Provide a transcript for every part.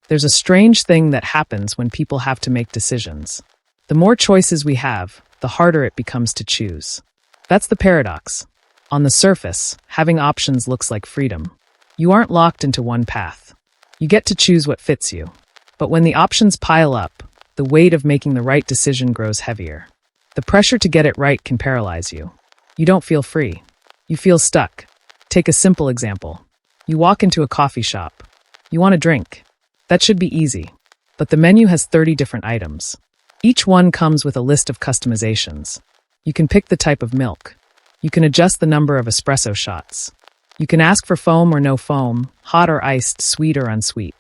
There's a strange thing that happens when people have to make decisions. The more choices we have, the harder it becomes to choose. That's the paradox. On the surface, having options looks like freedom. You aren't locked into one path. You get to choose what fits you. But when the options pile up, the weight of making the right decision grows heavier. The pressure to get it right can paralyze you. You don't feel free. You feel stuck. Take a simple example. You walk into a coffee shop. You want a drink. That should be easy. But the menu has 30 different items. Each one comes with a list of customizations. You can pick the type of milk. You can adjust the number of espresso shots. You can ask for foam or no foam, hot or iced, sweet or unsweet.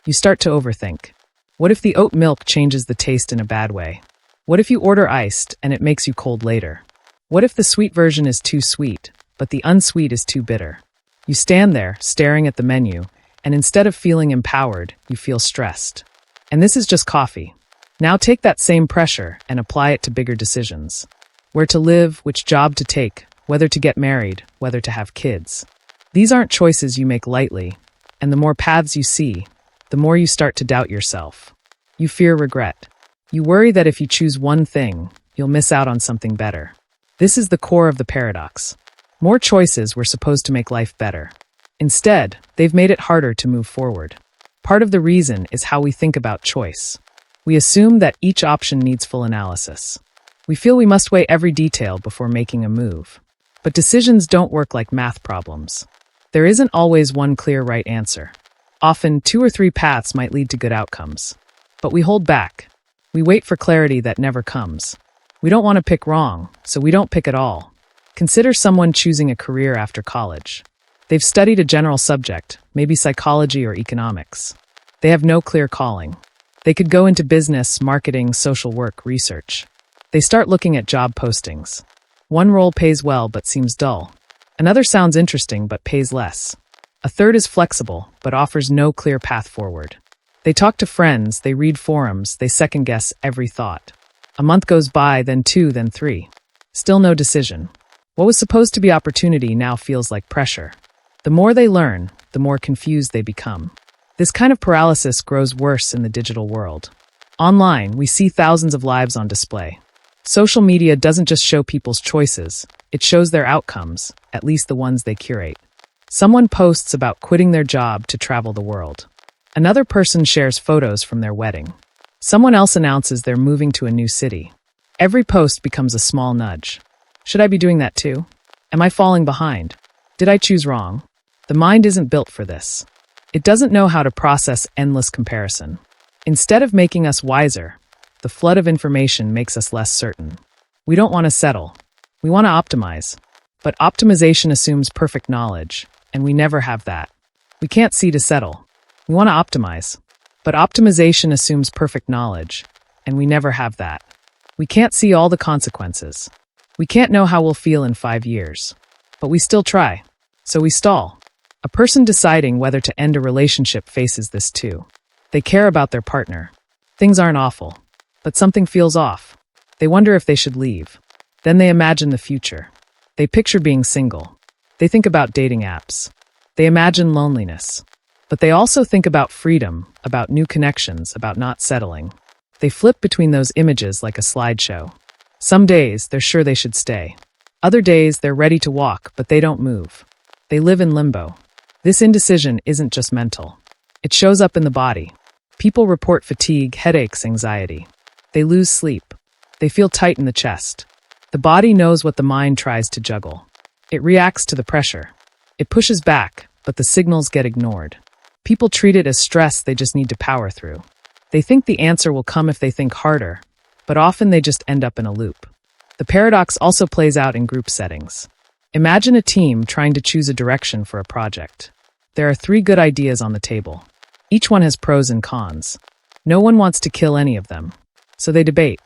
You start to overthink. What if the oat milk changes the taste in a bad way? What if you order iced and it makes you cold later? What if the sweet version is too sweet, but the unsweet is too bitter? You stand there, staring at the menu, and instead of feeling empowered, you feel stressed. And this is just coffee. Now take that same pressure and apply it to bigger decisions. Where to live, which job to take, whether to get married, whether to have kids. These aren't choices you make lightly, and the more paths you see, the more you start to doubt yourself. You fear regret. You worry that if you choose one thing, you'll miss out on something better. This is the core of the paradox. More choices were supposed to make life better. Instead, they've made it harder to move forward. Part of the reason is how we think about choice. We assume that each option needs full analysis. We feel we must weigh every detail before making a move. But decisions don't work like math problems. There isn't always one clear right answer. Often, 2 or 3 paths might lead to good outcomes. But we hold back. We wait for clarity that never comes. We don't want to pick wrong, so we don't pick at all. Consider someone choosing a career after college. They've studied a general subject, maybe psychology or economics. They have no clear calling. They could go into business, marketing, social work, research. They start looking at job postings. One role pays well but seems dull. Another sounds interesting but pays less. A third is flexible but offers no clear path forward. They talk to friends, they read forums, they second-guess every thought. A month goes by, then 2, then 3. Still no decision. What was supposed to be opportunity now feels like pressure. The more they learn, the more confused they become. This kind of paralysis grows worse in the digital world. Online, we see thousands of lives on display. Social media doesn't just show people's choices, it shows their outcomes, at least the ones they curate. Someone posts about quitting their job to travel the world. Another person shares photos from their wedding. Someone else announces they're moving to a new city. Every post becomes a small nudge. Should I be doing that too? Am I falling behind? Did I choose wrong? The mind isn't built for this. It doesn't know how to process endless comparison. Instead of making us wiser, the flood of information makes us less certain. We don't want to settle. We want to optimize. But optimization assumes perfect knowledge, and we never have that. We can't see to settle. We want to optimize. But optimization assumes perfect knowledge, and we never have that. We can't see all the consequences. We can't know how we'll feel in 5 years. But we still try. So we stall. A person deciding whether to end a relationship faces this too. They care about their partner. Things aren't awful, but something feels off. They wonder if they should leave. Then they imagine the future. They picture being single. They think about dating apps. They imagine loneliness. But they also think about freedom, about new connections, about not settling. They flip between those images like a slideshow. Some days, they're sure they should stay. Other days, they're ready to walk, but they don't move. They live in limbo. This indecision isn't just mental. It shows up in the body. People report fatigue, headaches, anxiety. They lose sleep. They feel tight in the chest. The body knows what the mind tries to juggle. It reacts to the pressure. It pushes back, but the signals get ignored. People treat it as stress they just need to power through. They think the answer will come if they think harder, but often they just end up in a loop. The paradox also plays out in group settings. Imagine a team trying to choose a direction for a project. There are 3 good ideas on the table. Each one has pros and cons. No one wants to kill any of them. So they debate.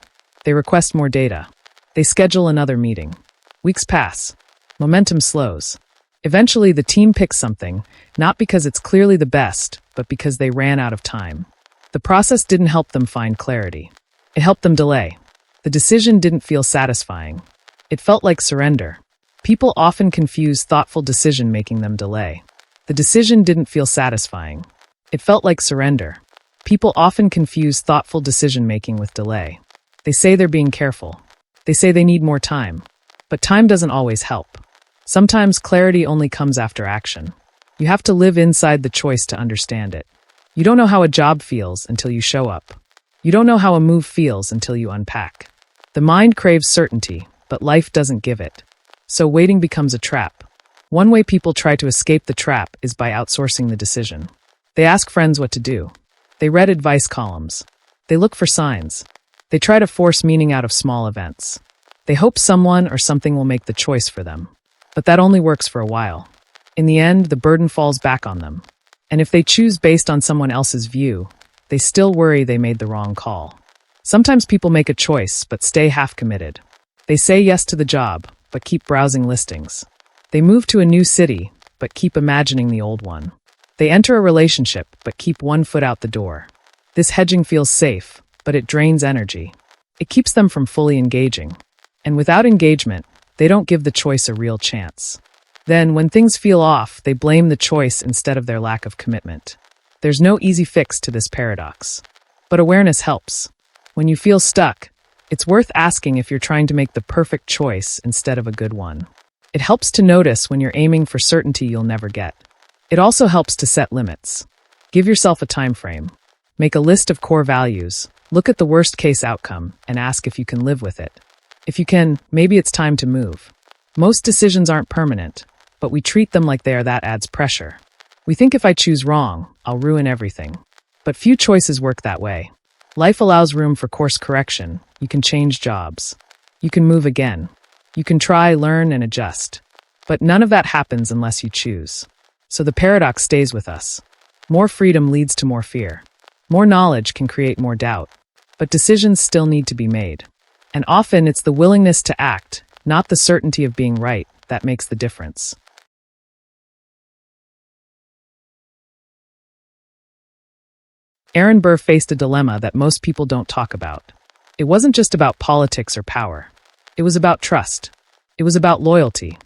They request more data. They schedule another meeting. Weeks pass. Momentum slows. Eventually, the team picks something, not because it's clearly the best, but because they ran out of time. The process didn't help them find clarity. It helped them delay. The decision didn't feel satisfying. It felt like surrender. People often confuse thoughtful decision making them delay. The decision didn't feel satisfying. It felt like surrender. People often confuse thoughtful decision-making with delay. They say they're being careful. They say they need more time. But time doesn't always help. Sometimes clarity only comes after action. You have to live inside the choice to understand it. You don't know how a job feels until you show up. You don't know how a move feels until you unpack. The mind craves certainty, but life doesn't give it. So waiting becomes a trap. One way people try to escape the trap is by outsourcing the decision. They ask friends what to do. They read advice columns. They look for signs. They try to force meaning out of small events. They hope someone or something will make the choice for them. But that only works for a while. In the end, the burden falls back on them. And if they choose based on someone else's view, they still worry they made the wrong call. Sometimes people make a choice but stay half-committed. They say yes to the job, but keep browsing listings. They move to a new city, but keep imagining the old one. They enter a relationship, but keep one foot out the door. This hedging feels safe, but it drains energy. It keeps them from fully engaging. And without engagement, they don't give the choice a real chance. Then, when things feel off, they blame the choice instead of their lack of commitment. There's no easy fix to this paradox. But awareness helps. When you feel stuck, it's worth asking if you're trying to make the perfect choice instead of a good one. It helps to notice when you're aiming for certainty you'll never get. It also helps to set limits. Give yourself a time frame. Make a list of core values. Look at the worst-case outcome and ask if you can live with it. If you can, maybe it's time to move. Most decisions aren't permanent, but we treat them like they are. That adds pressure. We think if I choose wrong, I'll ruin everything. But few choices work that way. Life allows room for course correction. You can change jobs. You can move again. You can try, learn, and adjust. But none of that happens unless you choose. So the paradox stays with us. More freedom leads to more fear. More knowledge can create more doubt. But decisions still need to be made. And often it's the willingness to act, not the certainty of being right, that makes the difference. Aaron Burr faced a dilemma that most people don't talk about. It wasn't just about politics or power. It was about trust. It was about loyalty.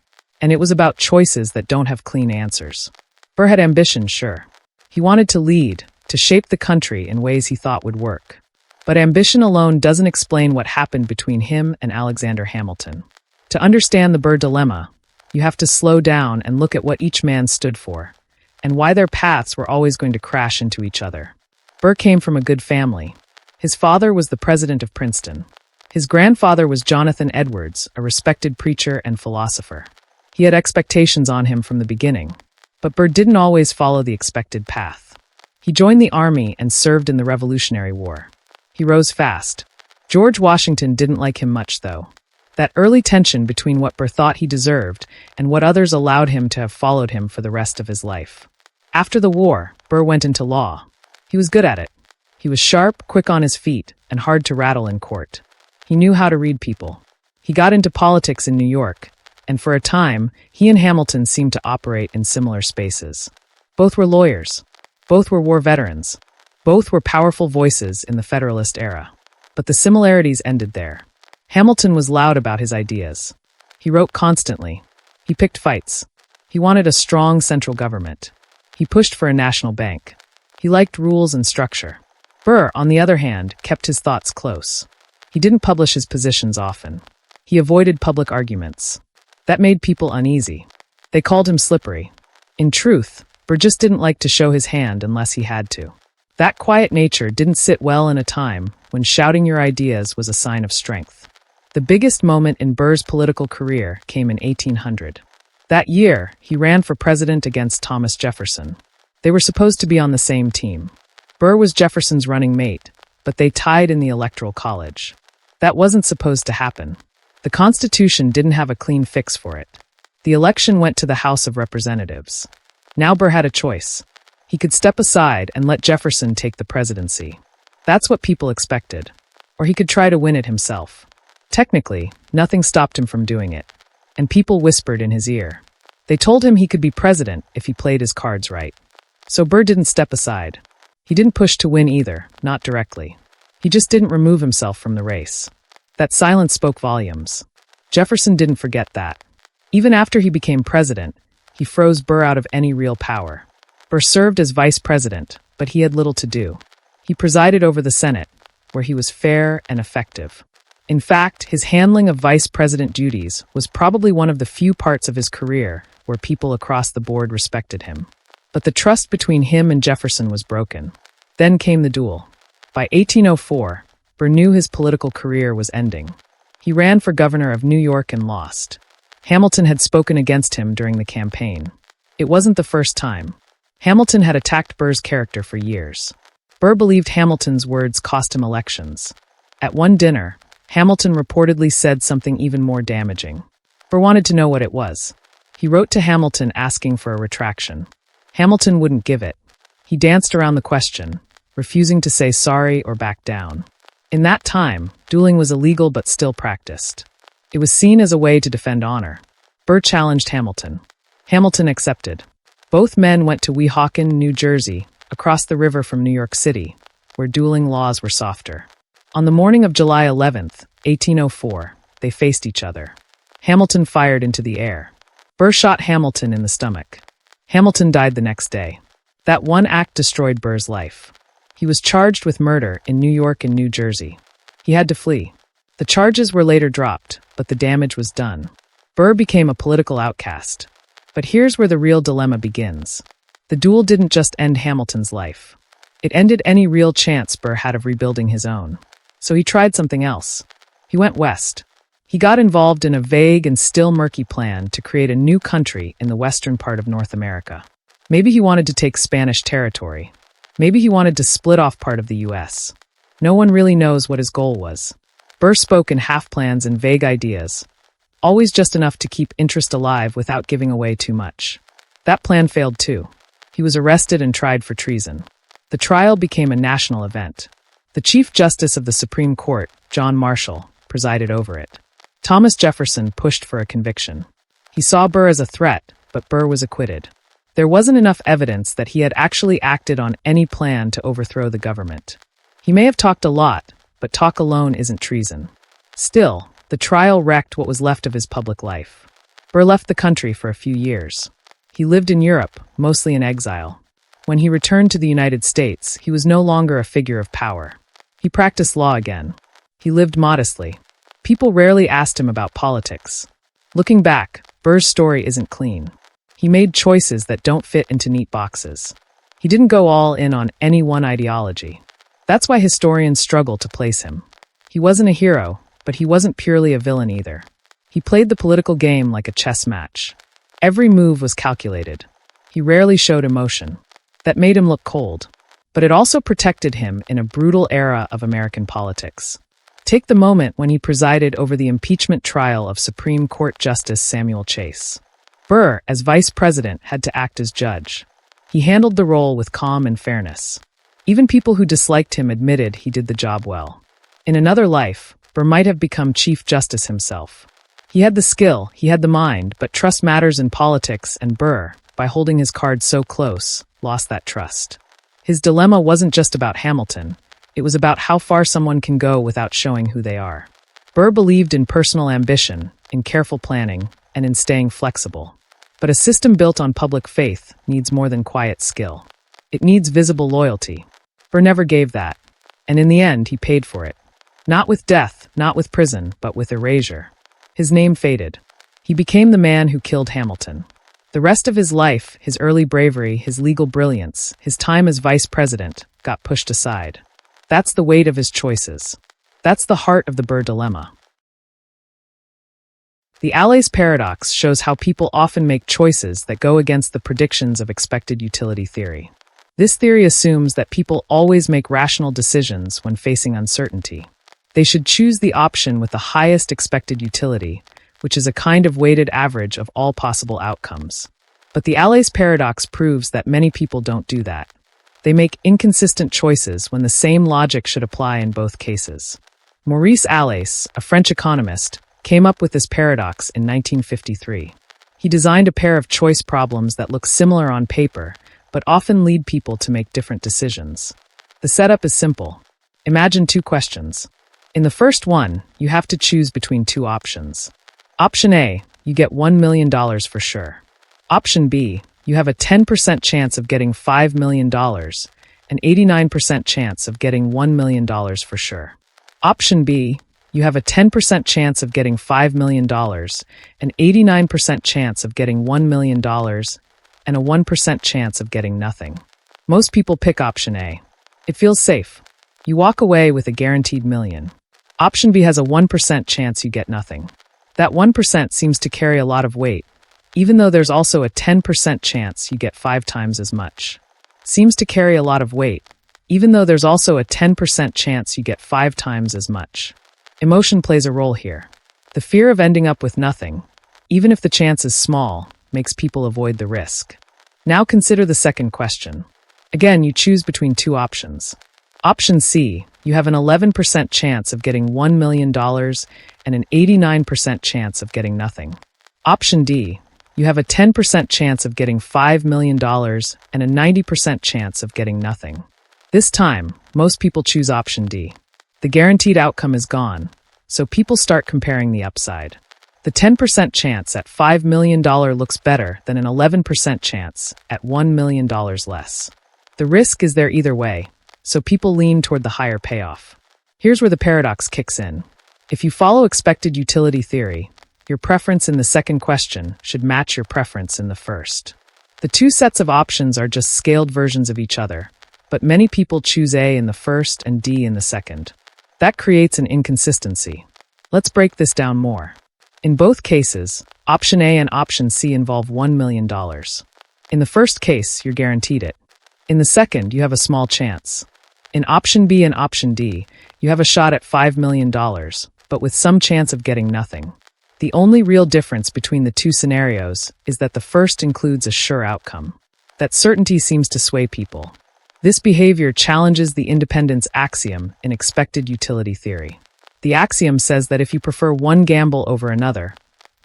And it was about choices that don't have clean answers. Burr had ambition, sure. He wanted to lead, to shape the country in ways he thought would work. But ambition alone doesn't explain what happened between him and Alexander Hamilton. To understand the Burr dilemma, you have to slow down and look at what each man stood for, and why their paths were always going to crash into each other. Burr came from a good family. His father was the president of Princeton. His grandfather was Jonathan Edwards, a respected preacher and philosopher. He had expectations on him from the beginning, but Burr didn't always follow the expected path. He joined the army and served in the Revolutionary War. He rose fast. George Washington didn't like him much, though. That early tension between what Burr thought he deserved and what others allowed him to have followed him for the rest of his life. After the war, Burr went into law. He was good at it. He was sharp, quick on his feet, and hard to rattle in court. He knew how to read people. He got into politics in New York, and for a time, he and Hamilton seemed to operate in similar spaces. Both were lawyers. Both were war veterans. Both were powerful voices in the Federalist era. But the similarities ended there. Hamilton was loud about his ideas. He wrote constantly. He picked fights. He wanted a strong central government. He pushed for a national bank. He liked rules and structure. Burr, on the other hand, kept his thoughts close. He didn't publish his positions often. He avoided public arguments. That made people uneasy. They called him slippery. In truth, Burr just didn't like to show his hand unless he had to. That quiet nature didn't sit well in a time when shouting your ideas was a sign of strength. The biggest moment in Burr's political career came in 1800. That year, he ran for president against Thomas Jefferson. They were supposed to be on the same team. Burr was Jefferson's running mate, but they tied in the Electoral College. That wasn't supposed to happen. The Constitution didn't have a clean fix for it. The election went to the House of Representatives. Now Burr had a choice. He could step aside and let Jefferson take the presidency. That's what people expected. Or he could try to win it himself. Technically, nothing stopped him from doing it. And people whispered in his ear. They told him he could be president if he played his cards right. So Burr didn't step aside. He didn't push to win either, not directly. He just didn't remove himself from the race. That silence spoke volumes. Jefferson didn't forget that. Even after he became president, he froze Burr out of any real power. Burr served as vice president, but he had little to do. He presided over the Senate, where he was fair and effective. In fact, his handling of vice president duties was probably one of the few parts of his career where people across the board respected him. But the trust between him and Jefferson was broken. Then came the duel. By 1804, Burr knew his political career was ending. He ran for governor of New York and lost. Hamilton had spoken against him during the campaign. It wasn't the first time. Hamilton had attacked Burr's character for years. Burr believed Hamilton's words cost him elections. At one dinner, Hamilton reportedly said something even more damaging. Burr wanted to know what it was. He wrote to Hamilton asking for a retraction. Hamilton wouldn't give it. He danced around the question, refusing to say sorry or back down. In that time, dueling was illegal but still practiced. It was seen as a way to defend honor. Burr challenged Hamilton. Hamilton accepted. Both men went to Weehawken, New Jersey, across the river from New York City, where dueling laws were softer. On the morning of July 11th, 1804, they faced each other. Hamilton fired into the air. Burr shot Hamilton in the stomach. Hamilton died the next day. That one act destroyed Burr's life. He was charged with murder in New York and New Jersey. He had to flee. The charges were later dropped, but the damage was done. Burr became a political outcast. But here's where the real dilemma begins. The duel didn't just end Hamilton's life. It ended any real chance Burr had of rebuilding his own. So he tried something else. He went west. He got involved in a vague and still murky plan to create a new country in the western part of North America. Maybe he wanted to take Spanish territory. Maybe he wanted to split off part of the U.S. No one really knows what his goal was. Burr spoke in half-plans and vague ideas, always just enough to keep interest alive without giving away too much. That plan failed too. He was arrested and tried for treason. The trial became a national event. The Chief Justice of the Supreme Court, John Marshall, presided over it. Thomas Jefferson pushed for a conviction. He saw Burr as a threat, but Burr was acquitted. There wasn't enough evidence that he had actually acted on any plan to overthrow the government. He may have talked a lot, but talk alone isn't treason. Still, the trial wrecked what was left of his public life. Burr left the country for a few years. He lived in Europe, mostly in exile. When he returned to the United States, he was no longer a figure of power. He practiced law again. He lived modestly. People rarely asked him about politics. Looking back, Burr's story isn't clean. He made choices that don't fit into neat boxes. He didn't go all in on any one ideology. That's why historians struggle to place him. He wasn't a hero, but he wasn't purely a villain either. He played the political game like a chess match. Every move was calculated. He rarely showed emotion. That made him look cold. But it also protected him in a brutal era of American politics. Take the moment when he presided over the impeachment trial of Supreme Court Justice Samuel Chase. Burr, as vice president, had to act as judge. He handled the role with calm and fairness. Even people who disliked him admitted he did the job well. In another life, Burr might have become Chief Justice himself. He had the skill, he had the mind, but trust matters in politics, and Burr, by holding his cards so close, lost that trust. His dilemma wasn't just about Hamilton. It was about how far someone can go without showing who they are. Burr believed in personal ambition, in careful planning, and in staying flexible. But a system built on public faith needs more than quiet skill. It needs visible loyalty. Burr never gave that. And in the end, he paid for it. Not with death, not with prison, but with erasure. His name faded. He became the man who killed Hamilton. The rest of his life, his early bravery, his legal brilliance, his time as vice president, got pushed aside. That's the weight of his choices. That's the heart of the Burr dilemma. The Allais paradox shows how people often make choices that go against the predictions of expected utility theory. This theory assumes that people always make rational decisions when facing uncertainty. They should choose the option with the highest expected utility, which is a kind of weighted average of all possible outcomes. But the Allais paradox proves that many people don't do that. They make inconsistent choices when the same logic should apply in both cases. Maurice Allais, a French economist, came up with this paradox in 1953. He designed a pair of choice problems that look similar on paper, but often lead people to make different decisions. The setup is simple. Imagine two questions. In the first one, you have to choose between two options. Option A, you get $1 million for sure. Option B, you have a 10% chance of getting $5 million, and an 89% chance of getting $1 million for sure. Option B, you have a 10% chance of getting $5 million, an 89% chance of getting $1 million, and a 1% chance of getting nothing. Most people pick option A. It feels safe. You walk away with a guaranteed million. Option B has a 1% chance you get nothing. That 1% seems to carry a lot of weight, even though there's also a 10% chance you get 5 times as much. Seems to carry a lot of weight, even though there's also a 10% chance you get 5 times as much. Emotion plays a role here. The fear of ending up with nothing, even if the chance is small, makes people avoid the risk. Now consider the second question. Again, you choose between 2 options. Option C, you have an 11% chance of getting $1 million and an 89% chance of getting nothing. Option D, you have a 10% chance of getting $5 million and a 90% chance of getting nothing. This time, most people choose option D. The guaranteed outcome is gone, so people start comparing the upside. The 10% chance at $5 million looks better than an 11% chance at $1 million less. The risk is there either way, so people lean toward the higher payoff. Here's where the paradox kicks in. If you follow expected utility theory, your preference in the second question should match your preference in the first. The 2 sets of options are just scaled versions of each other, but many people choose A in the first and D in the second. That creates an inconsistency. Let's break this down more. In both cases, option A and option C involve $1 million. In the first case, you're guaranteed it. In the second, you have a small chance. In option B and option D, you have a shot at $5 million, but with some chance of getting nothing. The only real difference between the 2 scenarios is that the first includes a sure outcome. That certainty seems to sway people. This behavior challenges the independence axiom in expected utility theory. The axiom says that if you prefer one gamble over another,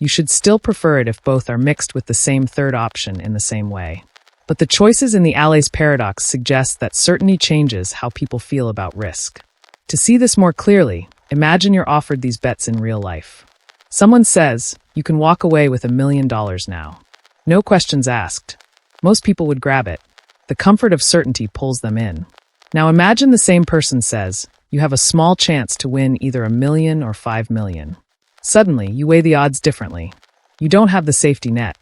you should still prefer it if both are mixed with the same third option in the same way. But the choices in the Allais paradox suggest that certainty changes how people feel about risk. To see this more clearly, imagine you're offered these bets in real life. Someone says, you can walk away with $1 million now. No questions asked. Most people would grab it. The comfort of certainty pulls them in. Now imagine the same person says, you have a small chance to win either $1 million or $5 million. Suddenly, you weigh the odds differently. You don't have the safety net.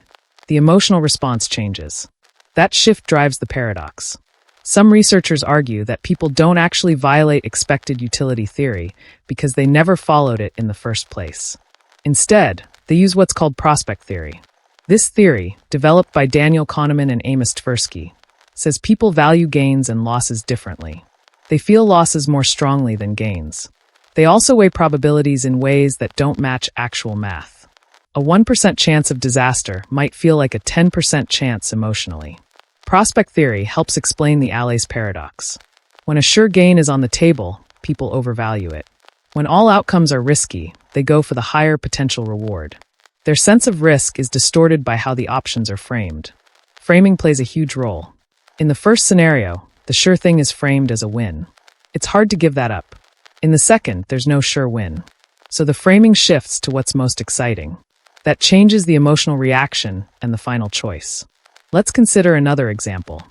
The emotional response changes. That shift drives the paradox. Some researchers argue that people don't actually violate expected utility theory because they never followed it in the first place. Instead, they use what's called prospect theory. This theory, developed by Daniel Kahneman and Amos Tversky, says people value gains and losses differently. They feel losses more strongly than gains. They also weigh probabilities in ways that don't match actual math. A 1% chance of disaster might feel like a 10% chance emotionally. Prospect theory helps explain the Allais paradox. When a sure gain is on the table, people overvalue it. When all outcomes are risky, they go for the higher potential reward. Their sense of risk is distorted by how the options are framed. Framing plays a huge role. In the first scenario, the sure thing is framed as a win. It's hard to give that up. In the second, there's no sure win. So the framing shifts to what's most exciting. That changes the emotional reaction and the final choice. Let's consider another example.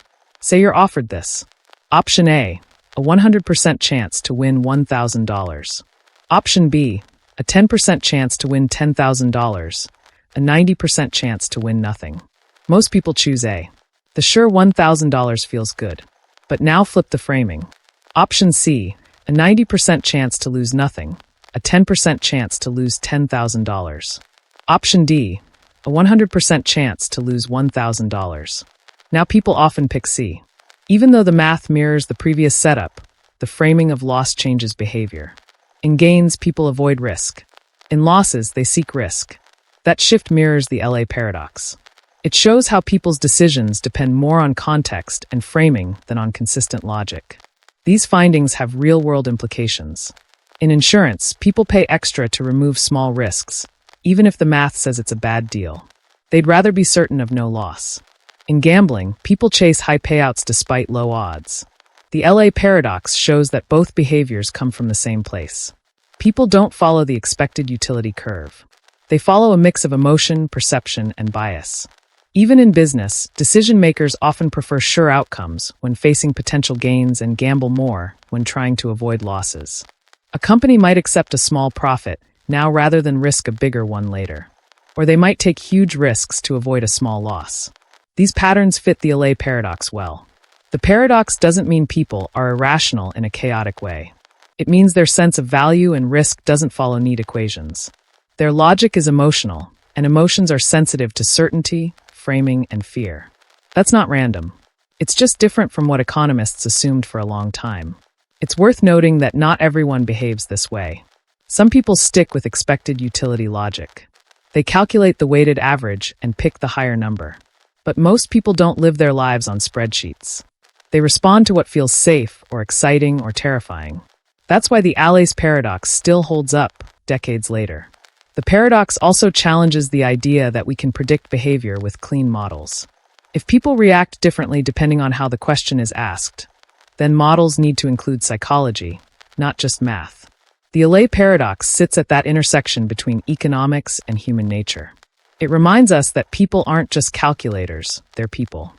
Say you're offered this. Option A, a 100% chance to win $1,000. Option B, a 10% chance to win $10,000, a 90% chance to win nothing. Most people choose A. The sure $1,000 feels good. But now flip the framing. Option C, a 90% chance to lose nothing, a 10% chance to lose $10,000. Option D, a 100% chance to lose $1,000. Now people often pick C. Even though the math mirrors the previous setup, the framing of loss changes behavior. In gains, people avoid risk. In losses, they seek risk. That shift mirrors the Allais paradox. It shows how people's decisions depend more on context and framing than on consistent logic. These findings have real-world implications. In insurance, people pay extra to remove small risks, even if the math says it's a bad deal. They'd rather be certain of no loss. In gambling, people chase high payouts despite low odds. The Allais paradox shows that both behaviors come from the same place. People don't follow the expected utility curve. They follow a mix of emotion, perception, and bias. Even in business, decision makers often prefer sure outcomes when facing potential gains and gamble more when trying to avoid losses. A company might accept a small profit now rather than risk a bigger one later. Or they might take huge risks to avoid a small loss. These patterns fit the Allais paradox well. The paradox doesn't mean people are irrational in a chaotic way. It means their sense of value and risk doesn't follow neat equations. Their logic is emotional, and emotions are sensitive to certainty, framing, and fear. That's not random. It's just different from what economists assumed for a long time. It's worth noting that not everyone behaves this way. Some people stick with expected utility logic. They calculate the weighted average and pick the higher number. But most people don't live their lives on spreadsheets. They respond to what feels safe or exciting or terrifying. That's why the Allais paradox still holds up decades later. The paradox also challenges the idea that we can predict behavior with clean models. If people react differently depending on how the question is asked, then models need to include psychology, not just math. The Allais paradox sits at that intersection between economics and human nature. It reminds us that people aren't just calculators, they're people.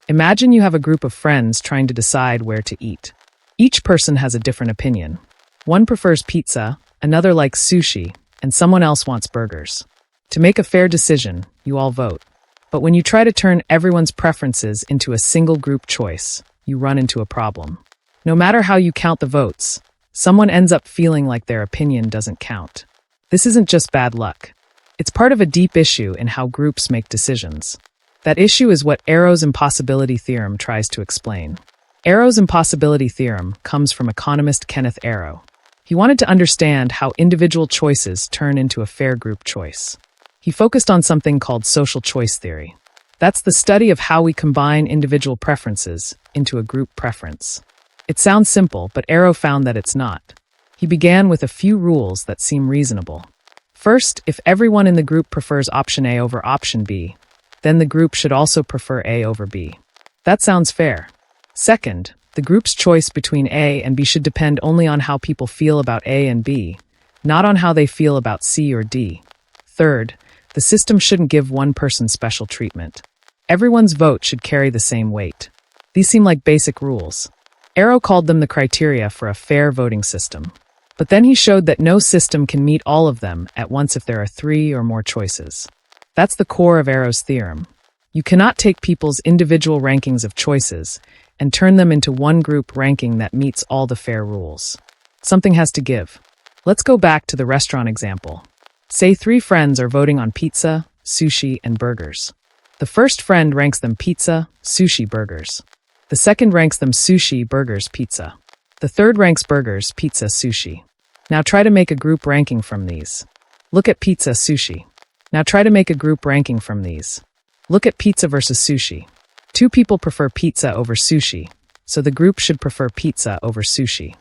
Imagine you have a group of friends trying to decide where to eat. Each person has a different opinion. One prefers pizza, another likes sushi, and someone else wants burgers. To make a fair decision, you all vote. But when you try to turn everyone's preferences into a single group choice, you run into a problem. No matter how you count the votes, someone ends up feeling like their opinion doesn't count. This isn't just bad luck. It's part of a deep issue in how groups make decisions. That issue is what Allais' impossibility theorem tries to explain. Allais' impossibility theorem comes from economist Kenneth Arrow. He wanted to understand how individual choices turn into a fair group choice. He focused on something called social choice theory. That's the study of how we combine individual preferences into a group preference. It sounds simple, but Arrow found that it's not. He began with a few rules that seem reasonable. First, if everyone in the group prefers option A over option B, then the group should also prefer A over B. That sounds fair. Second, the group's choice between A and B should depend only on how people feel about A and B, not on how they feel about C or D. Third, the system shouldn't give one person special treatment. Everyone's vote should carry the same weight. These seem like basic rules. Arrow called them the criteria for a fair voting system. But then he showed that no system can meet all of them at once if there are 3 or more choices. That's the core of Arrow's theorem. You cannot take people's individual rankings of choices and turn them into one group ranking that meets all the fair rules. Something has to give. Let's go back to the restaurant example. Say 3 friends are voting on pizza, sushi, and burgers. The first friend ranks them pizza, sushi, burgers. The second ranks them sushi, burgers, pizza. The third ranks burgers, pizza, sushi. Now try to make a group ranking from these. Look at pizza, sushi. Now try to make a group ranking from these. Look at pizza versus sushi. 2 people prefer pizza over sushi, so the group should prefer pizza over sushi.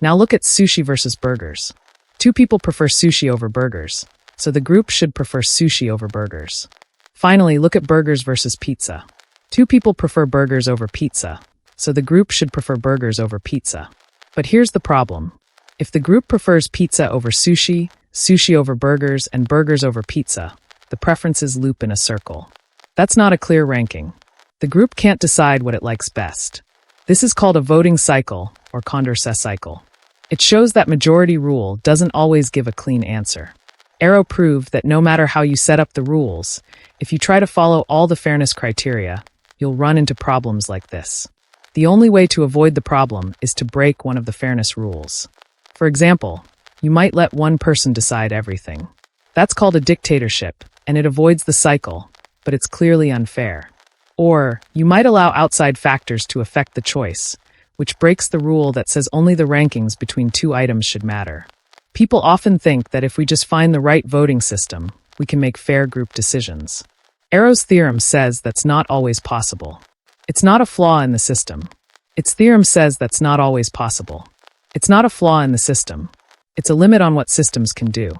Now look at sushi versus burgers. 2 people prefer sushi over burgers, so the group should prefer sushi over burgers. Finally, look at burgers versus pizza. 2 people prefer burgers over pizza, so the group should prefer burgers over pizza. But here's the problem. If the group prefers pizza over sushi, sushi over burgers, and burgers over pizza, the preferences loop in a circle. That's not a clear ranking. The group can't decide what it likes best. This is called a voting cycle, or Condorcet cycle. It shows that majority rule doesn't always give a clean answer. Arrow proved that no matter how you set up the rules, if you try to follow all the fairness criteria, you'll run into problems like this. The only way to avoid the problem is to break one of the fairness rules. For example, you might let one person decide everything. That's called a dictatorship, and it avoids the cycle, but it's clearly unfair. Or, you might allow outside factors to affect the choice, which breaks the rule that says only the rankings between 2 items should matter. People often think that if we just find the right voting system, we can make fair group decisions. Arrow's theorem says that's not always possible. It's not a flaw in the system. Its theorem says that's not always possible. It's not a flaw in the system. It's a limit on what systems can do.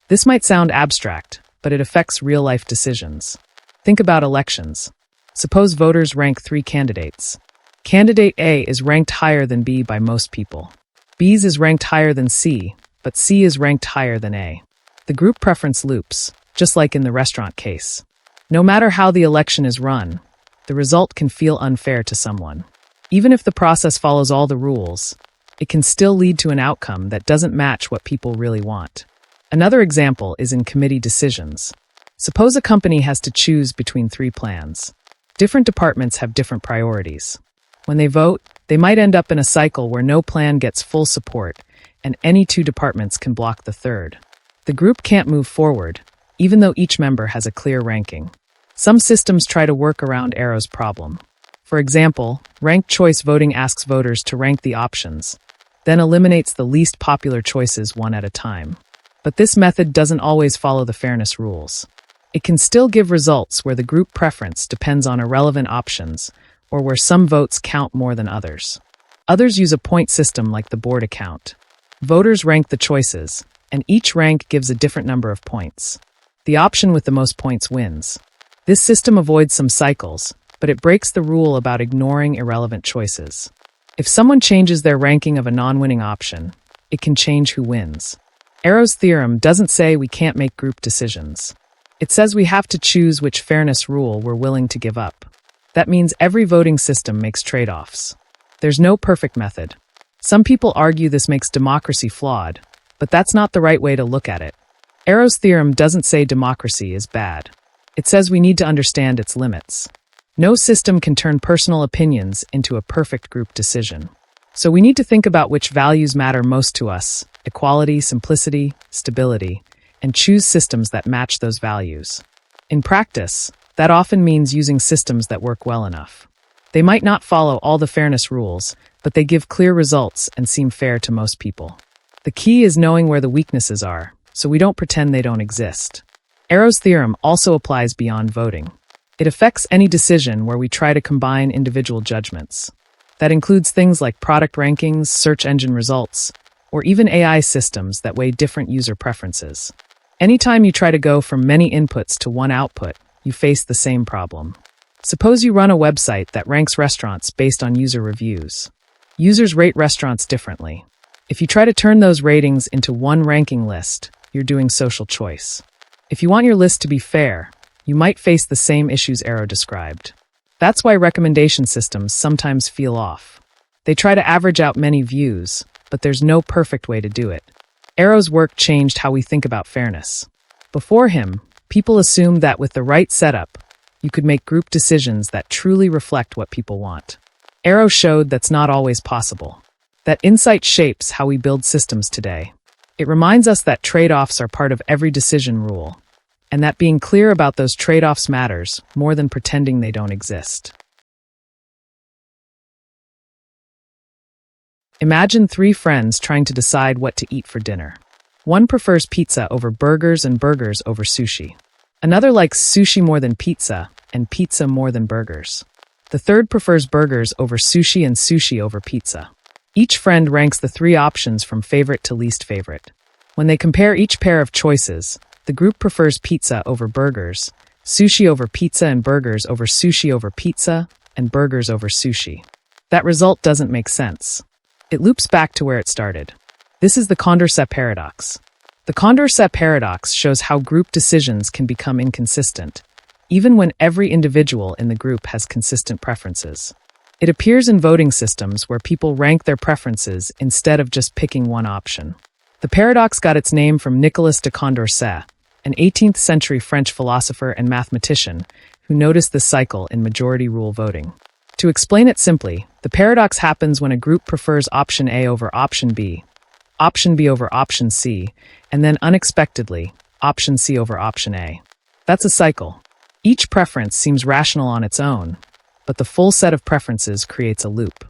This might sound abstract, but it affects real-life decisions. Think about elections. Suppose voters rank 3 candidates. Candidate A is ranked higher than B by most people. B's is ranked higher than C, but C is ranked higher than A. The group preference loops, just like in the restaurant case. No matter how the election is run, the result can feel unfair to someone. Even if the process follows all the rules, it can still lead to an outcome that doesn't match what people really want. Another example is in committee decisions. Suppose a company has to choose between 3 plans. Different departments have different priorities. When they vote, they might end up in a cycle where no plan gets full support, and any 2 departments can block the third. The group can't move forward, even though each member has a clear ranking. Some systems try to work around Arrow's problem. For example, ranked choice voting asks voters to rank the options, then eliminates the least popular choices one at a time. But this method doesn't always follow the fairness rules. It can still give results where the group preference depends on irrelevant options, or where some votes count more than others. Others use a point system like the board account. Voters rank the choices, and each rank gives a different number of points. The option with the most points wins. This system avoids some cycles, but it breaks the rule about ignoring irrelevant choices. If someone changes their ranking of a non-winning option, it can change who wins. Arrow's theorem doesn't say we can't make group decisions. It says we have to choose which fairness rule we're willing to give up. That means every voting system makes trade-offs. There's no perfect method. Some people argue this makes democracy flawed, but that's not the right way to look at it. Arrow's theorem doesn't say democracy is bad. It says we need to understand its limits. No system can turn personal opinions into a perfect group decision. So we need to think about which values matter most to us: equality, simplicity, stability, and choose systems that match those values. In practice, that often means using systems that work well enough. They might not follow all the fairness rules, but they give clear results and seem fair to most people. The key is knowing where the weaknesses are, so we don't pretend they don't exist. Arrow's theorem also applies beyond voting. It affects any decision where we try to combine individual judgments. That includes things like product rankings, search engine results, or even AI systems that weigh different user preferences. Anytime you try to go from many inputs to one output, you face the same problem. Suppose you run a website that ranks restaurants based on user reviews. Users rate restaurants differently. If you try to turn those ratings into one ranking list, you're doing social choice. If you want your list to be fair, you might face the same issues Arrow described. That's why recommendation systems sometimes feel off. They try to average out many views, but there's no perfect way to do it. Arrow's work changed how we think about fairness. Before him, people assumed that with the right setup, you could make group decisions that truly reflect what people want. Arrow showed that's not always possible. That insight shapes how we build systems today. It reminds us that trade-offs are part of every decision rule, and that being clear about those trade-offs matters more than pretending they don't exist. Imagine 3 friends trying to decide what to eat for dinner. One prefers pizza over burgers and burgers over sushi. Another likes sushi more than pizza and pizza more than burgers. The third prefers burgers over sushi and sushi over pizza. Each friend ranks the 3 options from favorite to least favorite. When they compare each pair of choices, the group prefers pizza over burgers, sushi over pizza and burgers over sushi over pizza, and burgers over sushi. That result doesn't make sense. It loops back to where it started. This is the Condorcet paradox. The Condorcet paradox shows how group decisions can become inconsistent, even when every individual in the group has consistent preferences. It appears in voting systems where people rank their preferences instead of just picking one option. The paradox got its name from Nicolas de Condorcet, an 18th century French philosopher and mathematician who noticed this cycle in majority rule voting. To explain it simply, the paradox happens when a group prefers option A over option B over option C, and then unexpectedly, option C over option A. That's a cycle. Each preference seems rational on its own, but the full set of preferences creates a loop.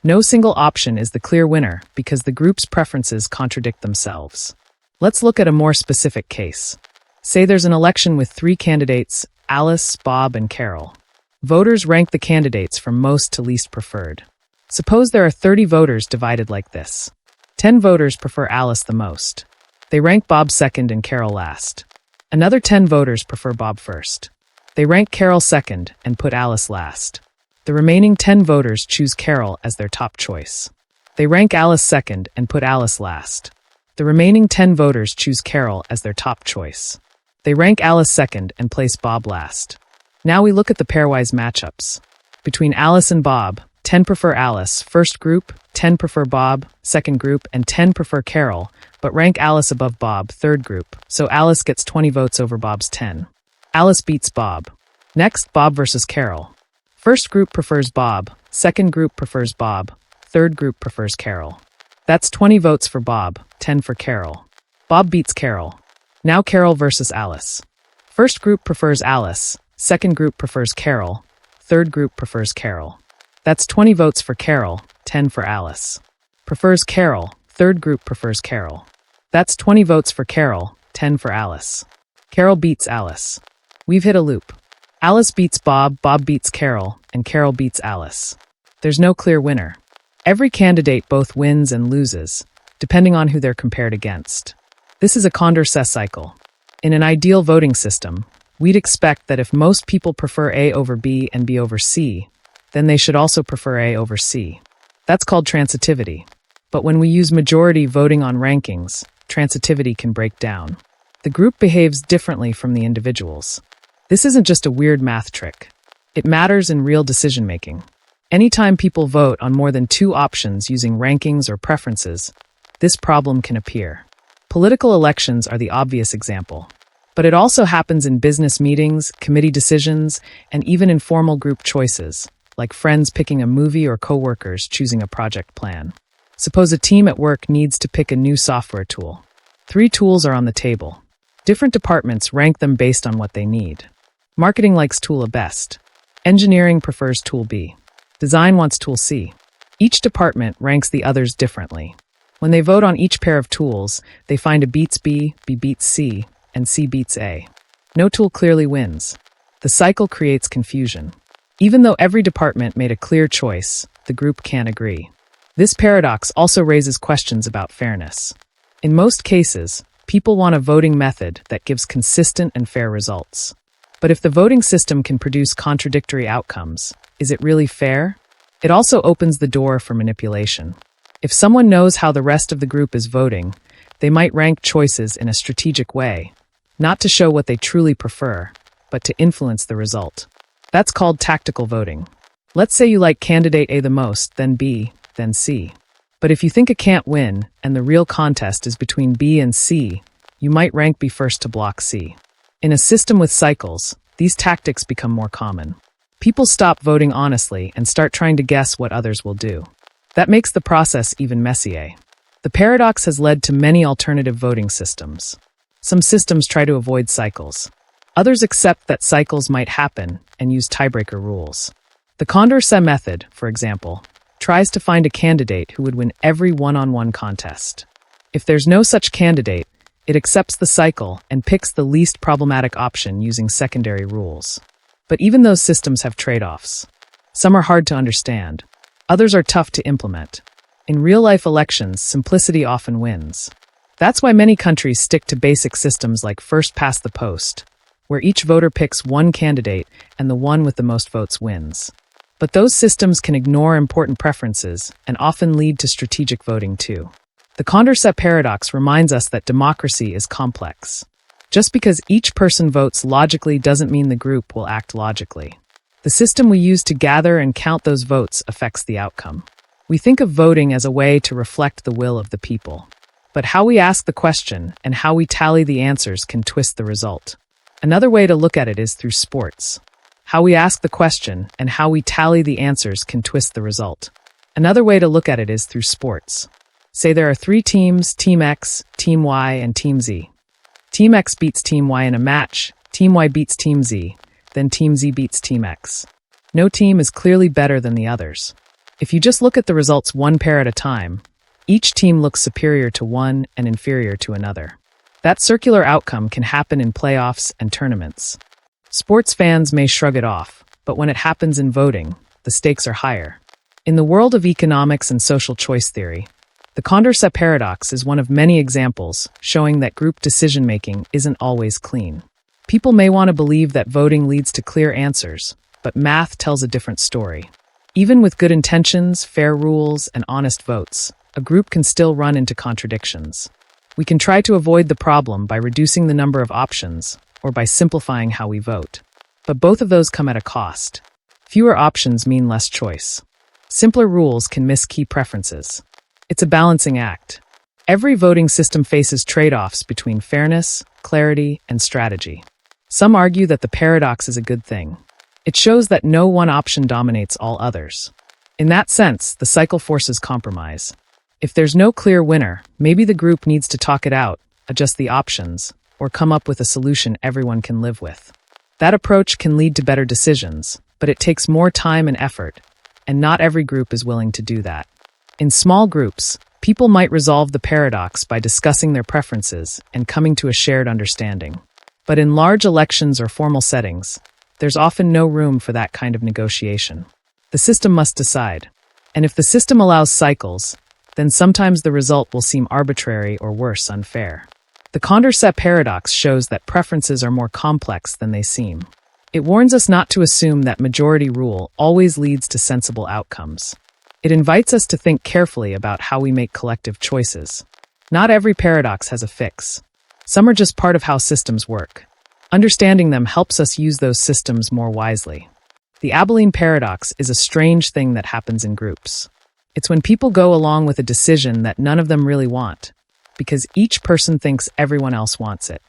No single option is the clear winner because the group's preferences contradict themselves. Let's look at a more specific case. Say there's an election with 3 candidates, Alice, Bob, and Carol. Voters rank the candidates from most to least preferred. Suppose there are 30 voters divided like this. 10 voters prefer Alice the most. They rank Bob second and Carol last. Another 10 voters prefer Bob first. They rank Carol second and put Alice last. The remaining 10 voters choose Carol as their top choice. They rank Alice second and put Alice last. The remaining 10 voters choose Carol as their top choice. They rank Alice second and place Bob last. Now we look at the pairwise matchups. Between Alice and Bob, 10 prefer Alice, first group, 10 prefer Bob, second group, and 10 prefer Carol, but rank Alice above Bob, third group, so Alice gets 20 votes over Bob's 10. Alice beats Bob. Next, Bob versus Carol. First group prefers Bob, second group prefers Bob, third group prefers Carol. That's 20 votes for Bob, 10 for Carol. Bob beats Carol. Now Carol versus Alice. First group prefers Alice, second group prefers Carol, third group prefers Carol. That's 20 votes for Carol, 10 for Alice. Prefers Carol, third group prefers Carol. That's 20 votes for Carol, 10 for Alice. Carol beats Alice. We've hit a loop. Alice beats Bob, Bob beats Carol, and Carol beats Alice. There's no clear winner. Every candidate both wins and loses, depending on who they're compared against. This is a Condorcet cycle. In an ideal voting system, we'd expect that if most people prefer A over B and B over C, then they should also prefer A over C. That's called transitivity. But when we use majority voting on rankings, transitivity can break down. The group behaves differently from the individuals. This isn't just a weird math trick. It matters in real decision-making. Anytime people vote on more than two options using rankings or preferences, this problem can appear. Political elections are the obvious example. But it also happens in business meetings, committee decisions, and even informal group choices, like friends picking a movie or coworkers choosing a project plan. Suppose a team at work needs to pick a new software tool. 3 tools are on the table. Different departments rank them based on what they need. Marketing likes tool A best. Engineering prefers tool B. Design wants tool C. Each department ranks the others differently. When they vote on each pair of tools, they find A beats B, B beats C, and C beats A. No tool clearly wins. The cycle creates confusion. Even though every department made a clear choice, the group can't agree. This paradox also raises questions about fairness. In most cases, people want a voting method that gives consistent and fair results. But if the voting system can produce contradictory outcomes, is it really fair? It also opens the door for manipulation. If someone knows how the rest of the group is voting, they might rank choices in a strategic way, not to show what they truly prefer, but to influence the result. That's called tactical voting. Let's say you like candidate A the most, then B, then C. But if you think A can't win, and the real contest is between B and C, you might rank B first to block C. In a system with cycles, these tactics become more common. People stop voting honestly and start trying to guess what others will do. That makes the process even messier. The paradox has led to many alternative voting systems. Some systems try to avoid cycles. Others accept that cycles might happen and use tiebreaker rules. The Condorcet method, for example, tries to find a candidate who would win every one-on-one contest. If there's no such candidate, it accepts the cycle and picks the least problematic option using secondary rules. But even those systems have trade-offs. Some are hard to understand. Others are tough to implement. In real-life elections, simplicity often wins. That's why many countries stick to basic systems like first past the post, where each voter picks one candidate and the one with the most votes wins. But those systems can ignore important preferences and often lead to strategic voting too. The Condorcet paradox reminds us that democracy is complex. Just because each person votes logically doesn't mean the group will act logically. The system we use to gather and count those votes affects the outcome. We think of voting as a way to reflect the will of the people. But how we ask the question and how we tally the answers can twist the result. Another way to look at it is through sports. How we ask the question and how we tally the answers can twist the result. Another way to look at it is through sports. Say there are 3 teams, Team X, Team Y, and Team Z. Team X beats Team Y in a match, Team Y beats Team Z, then Team Z beats Team X. No team is clearly better than the others. If you just look at the results one pair at a time, each team looks superior to one and inferior to another. That circular outcome can happen in playoffs and tournaments. Sports fans may shrug it off, but when it happens in voting, the stakes are higher. In the world of economics and social choice theory, the Condorcet paradox is one of many examples showing that group decision-making isn't always clean. People may want to believe that voting leads to clear answers, but math tells a different story. Even with good intentions, fair rules, and honest votes, a group can still run into contradictions. We can try to avoid the problem by reducing the number of options, or by simplifying how we vote. But both of those come at a cost. Fewer options mean less choice. Simpler rules can miss key preferences. It's a balancing act. Every voting system faces trade-offs between fairness, clarity, and strategy. Some argue that the paradox is a good thing. It shows that no one option dominates all others. In that sense, the cycle forces compromise. If there's no clear winner, maybe the group needs to talk it out, adjust the options, or come up with a solution everyone can live with. That approach can lead to better decisions, but it takes more time and effort, and not every group is willing to do that. In small groups, people might resolve the paradox by discussing their preferences and coming to a shared understanding. But in large elections or formal settings, there's often no room for that kind of negotiation. The system must decide. And if the system allows cycles, then sometimes the result will seem arbitrary or worse, unfair. The Condorcet paradox shows that preferences are more complex than they seem. It warns us not to assume that majority rule always leads to sensible outcomes. It invites us to think carefully about how we make collective choices. Not every paradox has a fix. Some are just part of how systems work. Understanding them helps us use those systems more wisely. The ABILENE paradox is a strange thing that happens in groups. It's when people go along with a decision that none of them really want, because each person thinks everyone else wants it.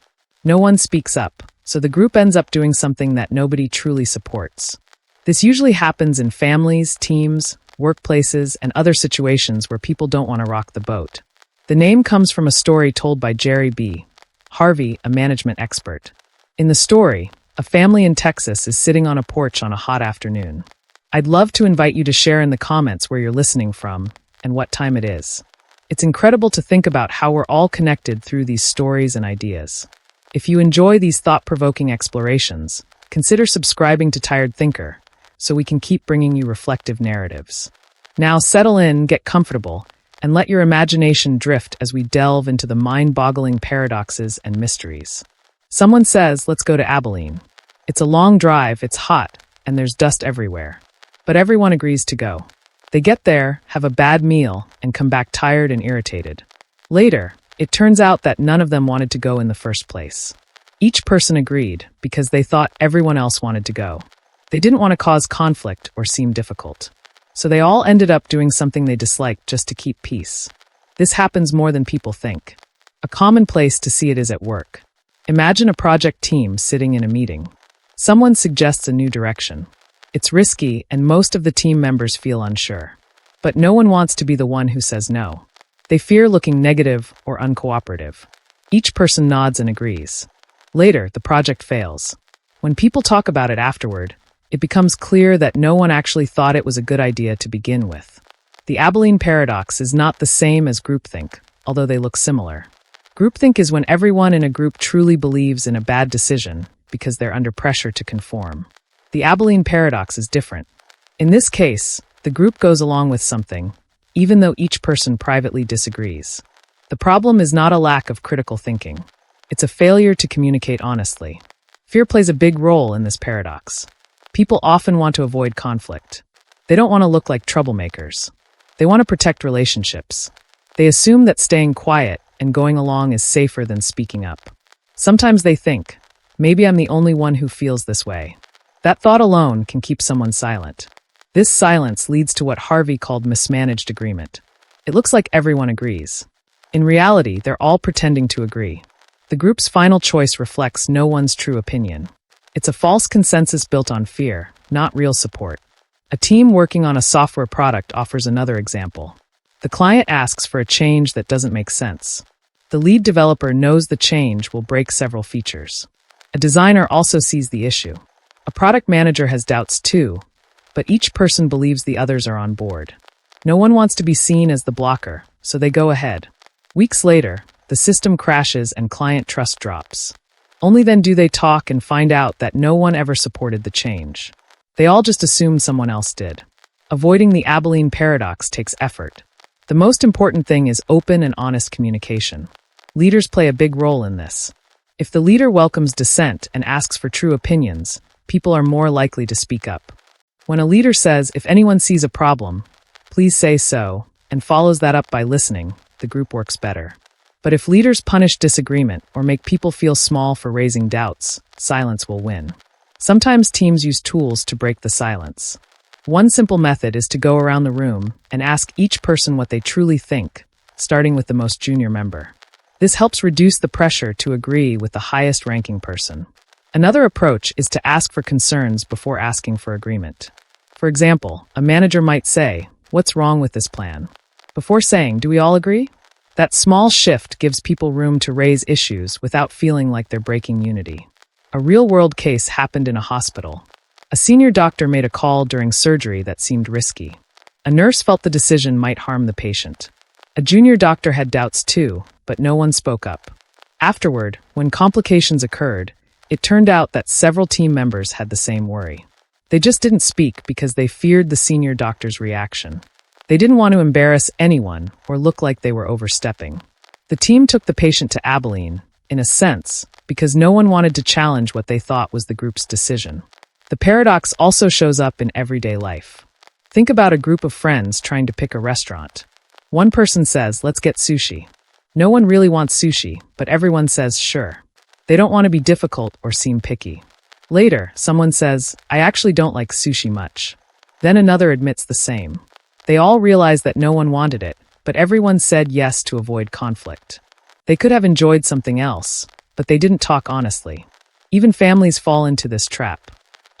No one speaks up, so the group ends up doing something that nobody truly supports. This usually happens in families, teams, workplaces, and other situations where people don't want to rock the boat. The name comes from a story told by Jerry B. Harvey, a management expert. In the story, a family in Texas is sitting on a porch on a hot afternoon. I'd love to invite you to share in the comments where you're listening from and what time it is. It's incredible to think about how we're all connected through these stories and ideas. If you enjoy these thought-provoking explorations, consider subscribing to Tired Thinker so we can keep bringing you reflective narratives. Now settle in, get comfortable, and let your imagination drift as we delve into the mind-boggling paradoxes and mysteries. Someone says, let's go to ABILENE. It's a long drive, it's hot, and there's dust everywhere. But everyone agrees to go. They get there, have a bad meal, and come back tired and irritated. Later, it turns out that none of them wanted to go in the first place. Each person agreed because they thought everyone else wanted to go. They didn't want to cause conflict or seem difficult. So they all ended up doing something they disliked just to keep peace. This happens more than people think. A common place to see it is at work. Imagine a project team sitting in a meeting. Someone suggests a new direction. It's risky, and most of the team members feel unsure. But no one wants to be the one who says no. They fear looking negative or uncooperative. Each person nods and agrees. Later, the project fails. When people talk about it afterward, it becomes clear that no one actually thought it was a good idea to begin with. The ABILENE paradox is not the same as groupthink, although they look similar. Groupthink is when everyone in a group truly believes in a bad decision because they're under pressure to conform. The ABILENE paradox is different. In this case, the group goes along with something, even though each person privately disagrees. The problem is not a lack of critical thinking. It's a failure to communicate honestly. Fear plays a big role in this paradox. People often want to avoid conflict. They don't want to look like troublemakers. They want to protect relationships. They assume that staying quiet and going along is safer than speaking up. Sometimes they think, maybe I'm the only one who feels this way. That thought alone can keep someone silent. This silence leads to what Harvey called mismanaged agreement. It looks like everyone agrees. In reality, they're all pretending to agree. The group's final choice reflects no one's true opinion. It's a false consensus built on fear, not real support. A team working on a software product offers another example. The client asks for a change that doesn't make sense. The lead developer knows the change will break several features. A designer also sees the issue. A product manager has doubts too, but each person believes the others are on board. No one wants to be seen as the blocker, so they go ahead. Weeks later, the system crashes and client trust drops. Only then do they talk and find out that no one ever supported the change. They all just assumed someone else did. Avoiding the ABILENE paradox takes effort. The most important thing is open and honest communication. Leaders play a big role in this. If the leader welcomes dissent and asks for true opinions, people are more likely to speak up. When a leader says, if anyone sees a problem, please say so, and follows that up by listening, the group works better. But if leaders punish disagreement or make people feel small for raising doubts, silence will win. Sometimes teams use tools to break the silence. One simple method is to go around the room and ask each person what they truly think, starting with the most junior member. This helps reduce the pressure to agree with the highest-ranking person. Another approach is to ask for concerns before asking for agreement. For example, a manager might say, "What's wrong with this plan?" before saying, "Do we all agree?" That small shift gives people room to raise issues without feeling like they're breaking unity. A real-world case happened in a hospital. A senior doctor made a call during surgery that seemed risky. A nurse felt the decision might harm the patient. A junior doctor had doubts too, but no one spoke up. Afterward, when complications occurred, it turned out that several team members had the same worry. They just didn't speak because they feared the senior doctor's reaction. They didn't want to embarrass anyone or look like they were overstepping. The team took the patient to ABILENE, in a sense, because no one wanted to challenge what they thought was the group's decision. The paradox also shows up in everyday life. Think about a group of friends trying to pick a restaurant. One person says, "Let's get sushi." No one really wants sushi, but everyone says sure. They don't want to be difficult or seem picky. Later, someone says, "I actually don't like sushi much." Then another admits the same. They all realize that no one wanted it, but everyone said yes to avoid conflict. They could have enjoyed something else, but they didn't talk honestly. Even families fall into this trap.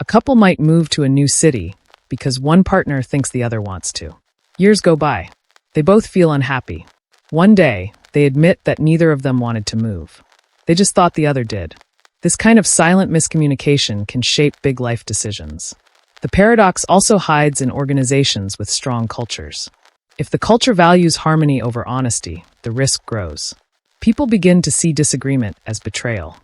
A couple might move to a new city because one partner thinks the other wants to. Years go by. They both feel unhappy. One day, they admit that neither of them wanted to move. They just thought the other did. This kind of silent miscommunication can shape big life decisions. The paradox also hides in organizations with strong cultures. If the culture values harmony over honesty, the risk grows. People begin to see disagreement as betrayal.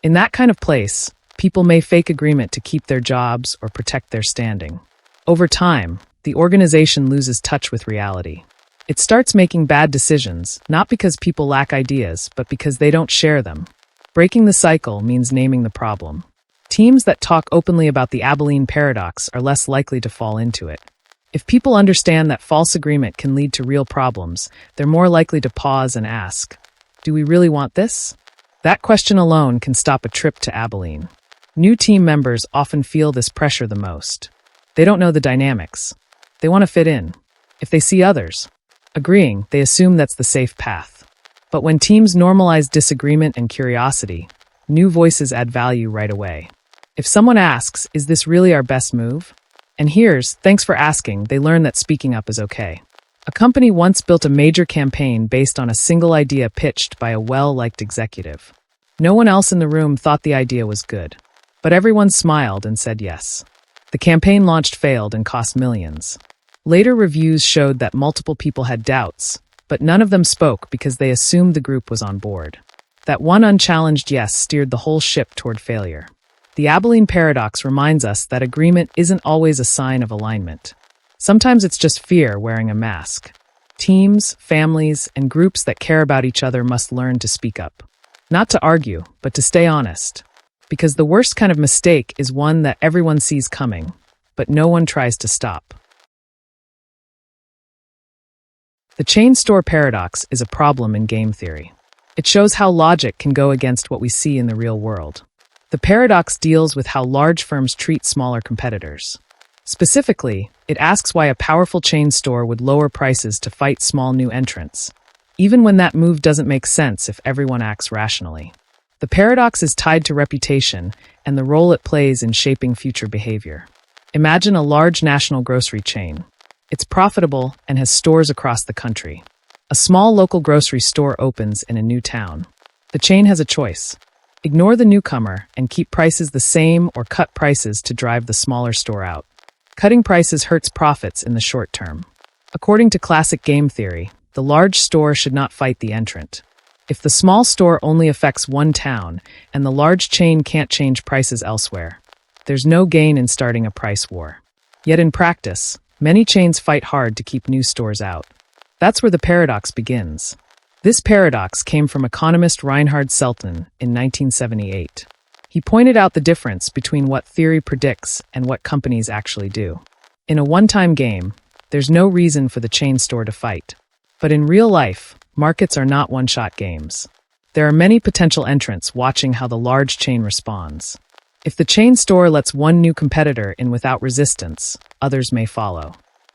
In that kind of place, people may fake agreement to keep their jobs or protect their standing. Over time, the organization loses touch with reality. It starts making bad decisions, not because people lack ideas, but because they don't share them. Breaking the cycle means naming the problem. Teams that talk openly about the ABILENE paradox are less likely to fall into it. If people understand that false agreement can lead to real problems, they're more likely to pause and ask, "Do we really want this?" That question alone can stop a trip to ABILENE. New team members often feel this pressure the most. They don't know the dynamics. They want to fit in. If they see others agreeing, they assume that's the safe path. But when teams normalize disagreement and curiosity, new voices add value right away. If someone asks, "Is this really our best move?" and hears, "Thanks for asking," they learn that speaking up is okay. A company once built a major campaign based on a single idea pitched by a well-liked executive. No one else in the room thought the idea was good, but everyone smiled and said yes. The campaign launched failed and cost millions. Later reviews showed that multiple people had doubts, but none of them spoke because they assumed the group was on board. That one unchallenged yes steered the whole ship toward failure. The ABILENE paradox reminds us that agreement isn't always a sign of alignment. Sometimes it's just fear wearing a mask. Teams, families, and groups that care about each other must learn to speak up. Not to argue, but to stay honest. Because the worst kind of mistake is one that everyone sees coming, but no one tries to stop. The Chainstore paradox is a problem in game theory. It shows how logic can go against what we see in the real world. The paradox deals with how large firms treat smaller competitors. Specifically, it asks why a powerful chain store would lower prices to fight small new entrants, even when that move doesn't make sense if everyone acts rationally. The paradox is tied to reputation and the role it plays in shaping future behavior. Imagine a large national grocery chain. It's profitable and has stores across the country. A small local grocery store opens in a new town. The chain has a choice. Ignore the newcomer and keep prices the same or cut prices to drive the smaller store out. Cutting prices hurts profits in the short term. According to classic game theory, the large store should not fight the entrant. If the small store only affects one town and the large chain can't change prices elsewhere, there's no gain in starting a price war. Yet in practice, many chains fight hard to keep new stores out. That's where the paradox begins. This paradox came from economist Reinhard Selten in 1978. He pointed out the difference between what theory predicts and what companies actually do. In a one-time game, there's no reason for the chain store to fight. But in real life, Markets are not one-shot games. There are many potential entrants watching how the large chain responds. If the chain store lets one new competitor in without resistance, others may follow.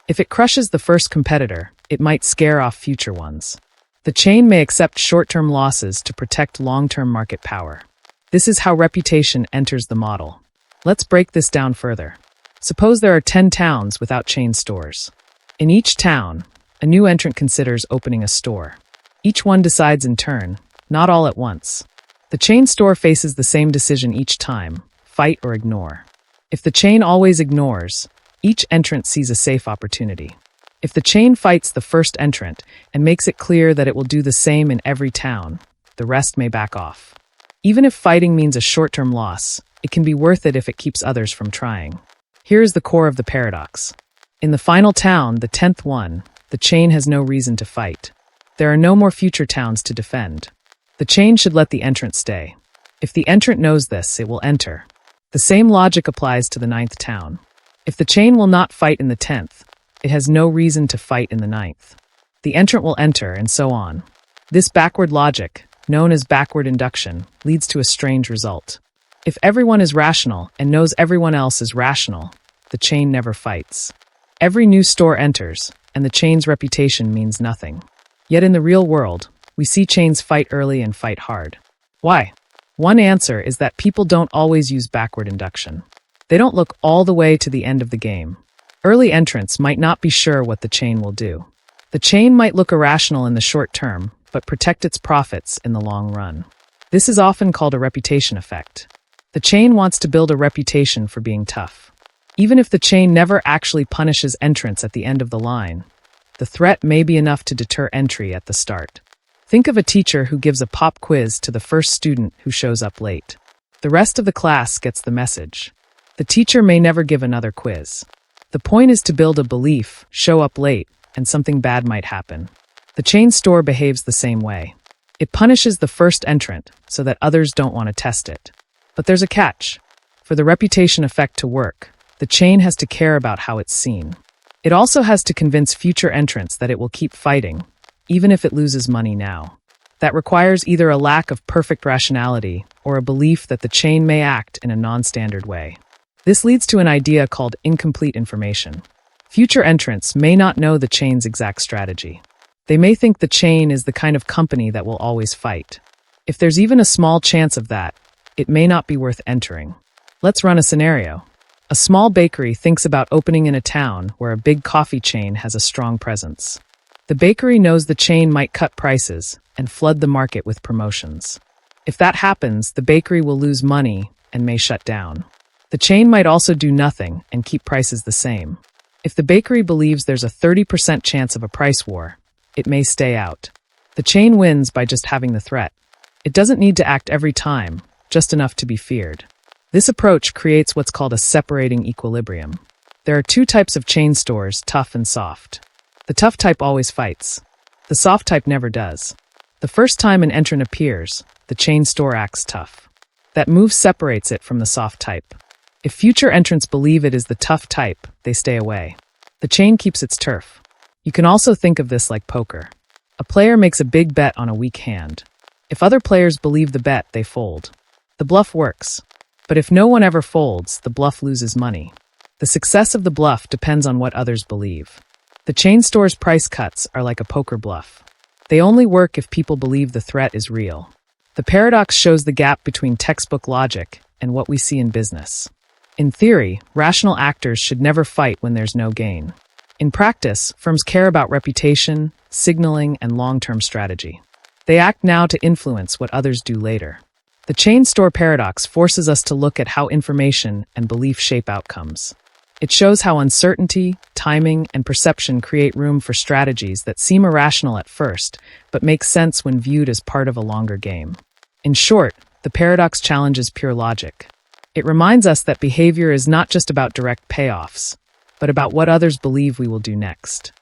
If it crushes the first competitor, it might scare off future ones. The chain may accept short-term losses to protect long-term market power. This is how reputation enters the model. Let's break this down further. Suppose there are 10 towns without chain stores. In each town, a new entrant considers opening a store. Each one decides in turn, not all at once. The chain store faces the same decision each time: fight or ignore. If the chain always ignores, each entrant sees a safe opportunity. If the chain fights the first entrant and makes it clear that it will do the same in every town, the rest may back off. Even if fighting means a short-term loss, it can be worth it if it keeps others from trying. Here is the core of the paradox. In the final town, the 10th one, the chain has no reason to fight. There are no more future towns to defend. The chain should let the entrant stay. If the entrant knows this, it will enter. The same logic applies to the 9th town. If the chain will not fight in the 10th, it has no reason to fight in the 9th. The entrant will enter, and so on. This backward logic, known as backward induction, leads to a strange result. If everyone is rational and knows everyone else is rational, the chain never fights. Every new store enters, and the chain's reputation means nothing. Yet in the real world, we see chains fight early and fight hard. Why? One answer is that people don't always use backward induction. They don't look all the way to the end of the game. Early entrants might not be sure what the chain will do. The chain might look irrational in the short term, but protect its profits in the long run. This is often called a reputation effect. The chain wants to build a reputation for being tough. Even if the chain never actually punishes entrants at the end of the line, the threat may be enough to deter entry at the start. Think of a teacher who gives a pop quiz to the first student who shows up late. The rest of the class gets the message. The teacher may never give another quiz. The point is to build a belief: show up late, and something bad might happen. The chain store behaves the same way. It punishes the first entrant so that others don't want to test it. But there's a catch. For the reputation effect to work, the chain has to care about how it's seen. It also has to convince future entrants that it will keep fighting, even if it loses money now. That requires either a lack of perfect rationality or a belief that the chain may act in a non-standard way. This leads to an idea called incomplete information. Future entrants may not know the chain's exact strategy. They may think the chain is the kind of company that will always fight. If there's even a small chance of that, it may not be worth entering. Let's run a scenario. A small bakery thinks about opening in a town where a big coffee chain has a strong presence. The bakery knows the chain might cut prices and flood the market with promotions. If that happens, the bakery will lose money and may shut down. The chain might also do nothing and keep prices the same. If the bakery believes there's a 30% chance of a price war, it may stay out. The chain wins by just having the threat. It doesn't need to act every time, just enough to be feared. This approach creates what's called a separating equilibrium. There are two types of chain stores, tough and soft. The tough type always fights. The soft type never does. The first time an entrant appears, the chain store acts tough. That move separates it from the soft type. If future entrants believe it is the tough type, they stay away. The chain keeps its turf. You can also think of this like poker. A player makes a big bet on a weak hand. If other players believe the bet, they fold. The bluff works. But if no one ever folds, the bluff loses money. The success of the bluff depends on what others believe. The chain store's price cuts are like a poker bluff. They only work if people believe the threat is real. The paradox shows the gap between textbook logic and what we see in business. In theory, rational actors should never fight when there's no gain. In practice, firms care about reputation, signaling, and long-term strategy. They act now to influence what others do later. The chain store paradox forces us to look at how information and belief shape outcomes. It shows how uncertainty, timing, and perception create room for strategies that seem irrational at first, but make sense when viewed as part of a longer game. In short, the paradox challenges pure logic. It reminds us that behavior is not just about direct payoffs, but about what others believe we will do next.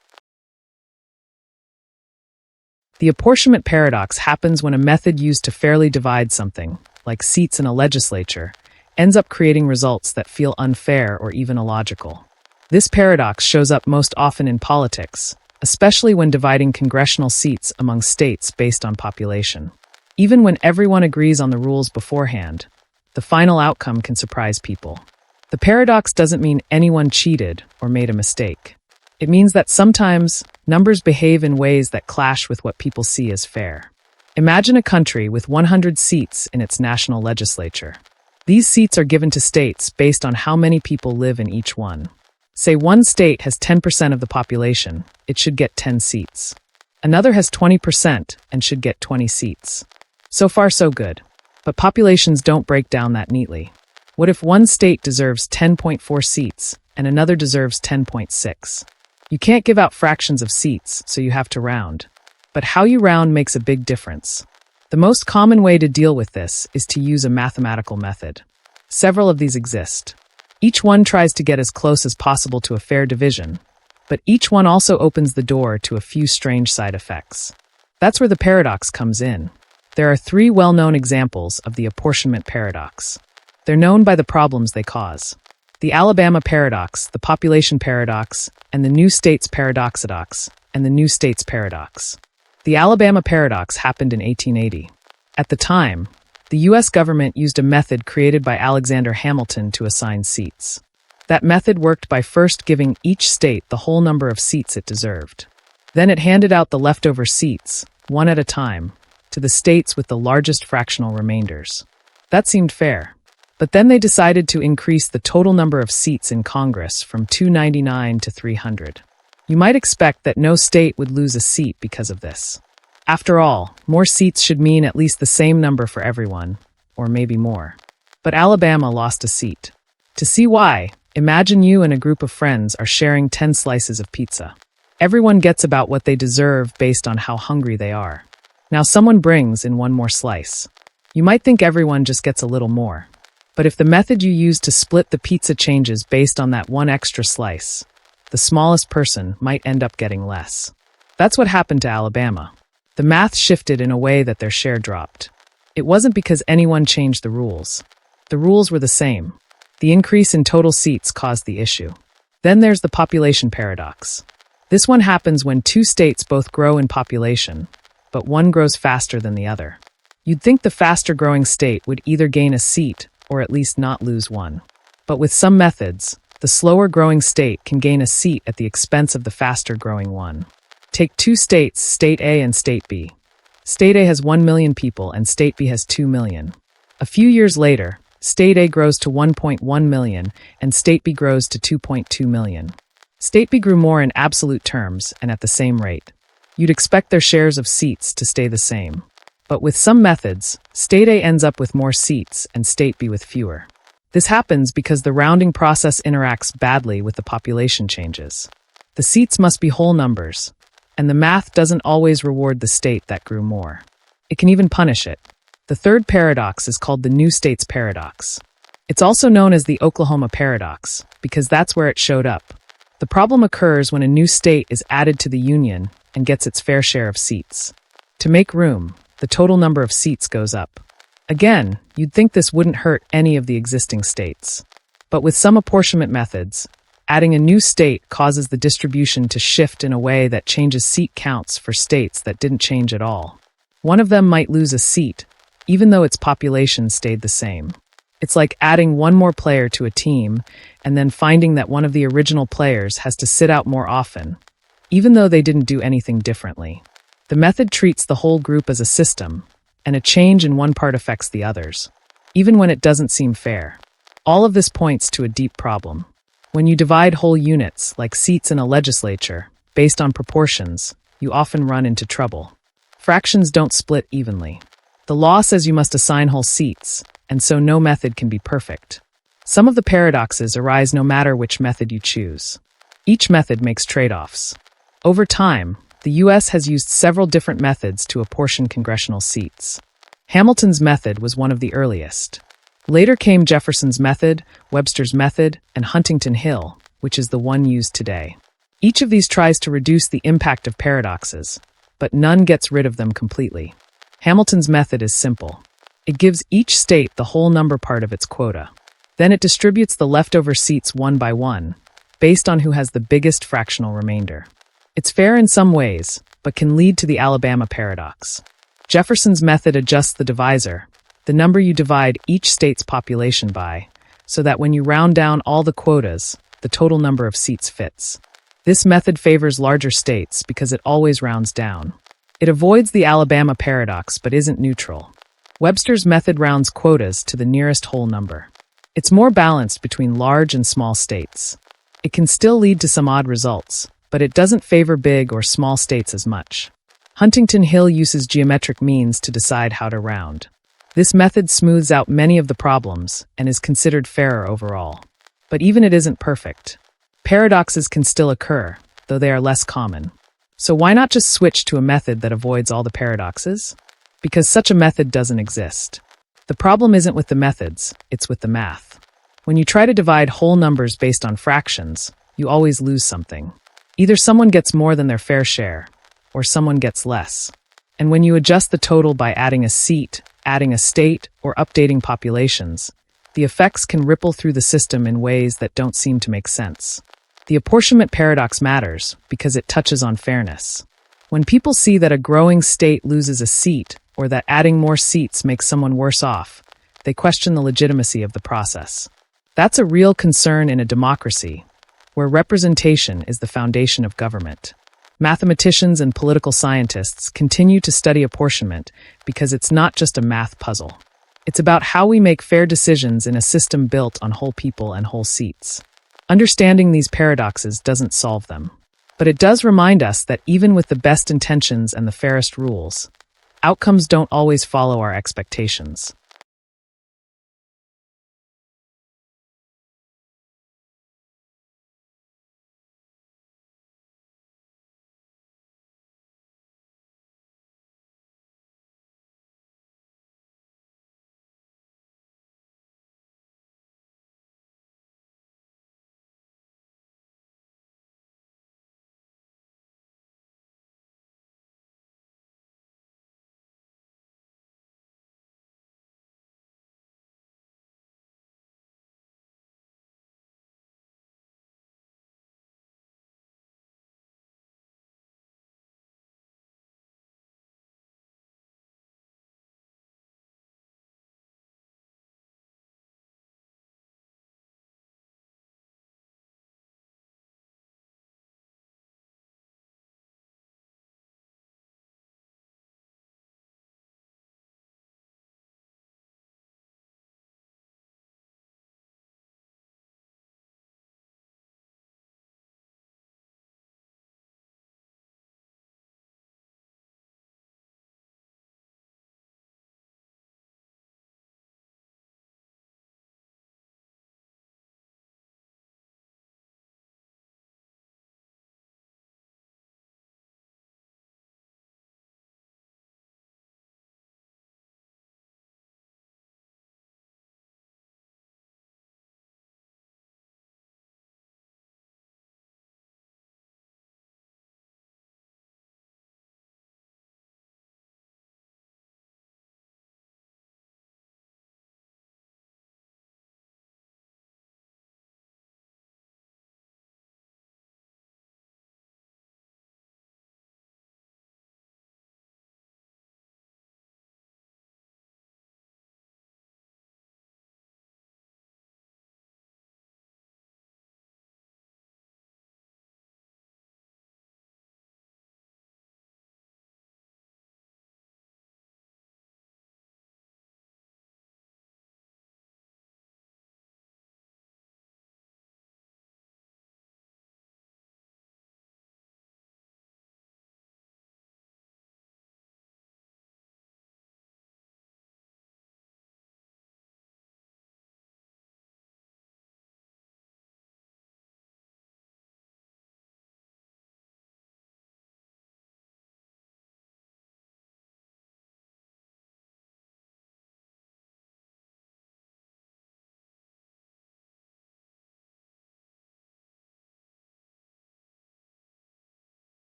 The apportionment paradox happens when a method used to fairly divide something, like seats in a legislature, ends up creating results that feel unfair or even illogical. This paradox shows up most often in politics, especially when dividing congressional seats among states based on population. Even when everyone agrees on the rules beforehand, the final outcome can surprise people. The paradox doesn't mean anyone cheated or made a mistake. It means that sometimes numbers behave in ways that clash with what people see as fair. Imagine a country with 100 seats in its national legislature. These seats are given to states based on how many people live in each one. Say one state has 10% of the population, it should get 10 seats. Another has 20% and should get 20 seats. So far, so good. But populations don't break down that neatly. What if one state deserves 10.4 seats and another deserves 10.6? You can't give out fractions of seats, so you have to round. But how you round makes a big difference. The most common way to deal with this is to use a mathematical method. Several of these exist. Each one tries to get as close as possible to a fair division, but each one also opens the door to a few strange side effects. That's where the paradox comes in. There are 3 well-known examples of the apportionment paradox. They're known by the problems they cause: the Alabama paradox, the population paradox, and the new states paradoxodox, and the new states paradox. The Alabama paradox happened in 1880. At the time, the U.S. government used a method created by Alexander Hamilton to assign seats. That method worked by first giving each state the whole number of seats it deserved. Then it handed out the leftover seats, one at a time, to the states with the largest fractional remainders. That seemed fair. But then they decided to increase the total number of seats in Congress from 299 to 300. You might expect that no state would lose a seat because of this. After all, more seats should mean at least the same number for everyone, or maybe more. But Alabama lost a seat. To see why, imagine you and a group of friends are sharing 10 slices of pizza. Everyone gets about what they deserve based on how hungry they are. Now someone brings in one more slice. You might think everyone just gets a little more. But if the method you use to split the pizza changes based on that one extra slice, the smallest person might end up getting less. That's what happened to Alabama. The math shifted in a way that their share dropped. It wasn't because anyone changed the rules. The rules were the same. The increase in total seats caused the issue. Then there's the population paradox. This one happens when 2 states both grow in population, but one grows faster than the other. You'd think the faster-growing state would either gain a seat or at least not lose one. But with some methods, the slower-growing state can gain a seat at the expense of the faster-growing one. Take 2 states, State A and State B. State A has 1 million people and State B has 2 million. A few years later, State A grows to 1.1 million and State B grows to 2.2 million. State B grew more in absolute terms and at the same rate. You'd expect their shares of seats to stay the same. But with some methods, State A ends up with more seats and State B with fewer. This happens because the rounding process interacts badly with the population changes. The seats must be whole numbers, and the math doesn't always reward the state that grew more. It can even punish it. The third paradox is called the new states paradox. It's also known as the Oklahoma paradox, because that's where it showed up. The problem occurs when a new state is added to the union and gets its fair share of seats. To make room, the total number of seats goes up. Again, you'd think this wouldn't hurt any of the existing states. But with some apportionment methods, adding a new state causes the distribution to shift in a way that changes seat counts for states that didn't change at all. One of them might lose a seat, even though its population stayed the same. It's like adding one more player to a team and then finding that one of the original players has to sit out more often, even though they didn't do anything differently. The method treats the whole group as a system, and a change in one part affects the others, even when it doesn't seem fair. All of this points to a deep problem. When you divide whole units, like seats in a legislature, based on proportions, you often run into trouble. Fractions don't split evenly. The law says you must assign whole seats, and so no method can be perfect. Some of the paradoxes arise no matter which method you choose. Each method makes trade-offs. Over time, the U.S. has used several different methods to apportion congressional seats. Hamilton's method was one of the earliest. Later came Jefferson's method, Webster's method, and Huntington Hill, which is the one used today. Each of these tries to reduce the impact of paradoxes, but none gets rid of them completely. Hamilton's method is simple. It gives each state the whole number part of its quota. Then it distributes the leftover seats one by one, based on who has the biggest fractional remainder. It's fair in some ways, but can lead to the Alabama paradox. Jefferson's method adjusts the divisor, the number you divide each state's population by, so that when you round down all the quotas, the total number of seats fits. This method favors larger states because it always rounds down. It avoids the Alabama paradox but isn't neutral. Webster's method rounds quotas to the nearest whole number. It's more balanced between large and small states. It can still lead to some odd results, but it doesn't favor big or small states as much. Huntington Hill uses geometric means to decide how to round. This method smooths out many of the problems and is considered fairer overall. But even it isn't perfect. Paradoxes can still occur, though they are less common. So why not just switch to a method that avoids all the paradoxes? Because such a method doesn't exist. The problem isn't with the methods, it's with the math. When you try to divide whole numbers based on fractions, you always lose something. Either someone gets more than their fair share, or someone gets less. And when you adjust the total by adding a seat, adding a state, or updating populations, the effects can ripple through the system in ways that don't seem to make sense. The apportionment paradox matters because it touches on fairness. When people see that a growing state loses a seat, or that adding more seats makes someone worse off, they question the legitimacy of the process. That's a real concern in a democracy, where representation is the foundation of government. Mathematicians and political scientists continue to study apportionment because it's not just a math puzzle. It's about how we make fair decisions in a system built on whole people and whole seats. Understanding these paradoxes doesn't solve them, but it does remind us that even with the best intentions and the fairest rules, outcomes don't always follow our expectations.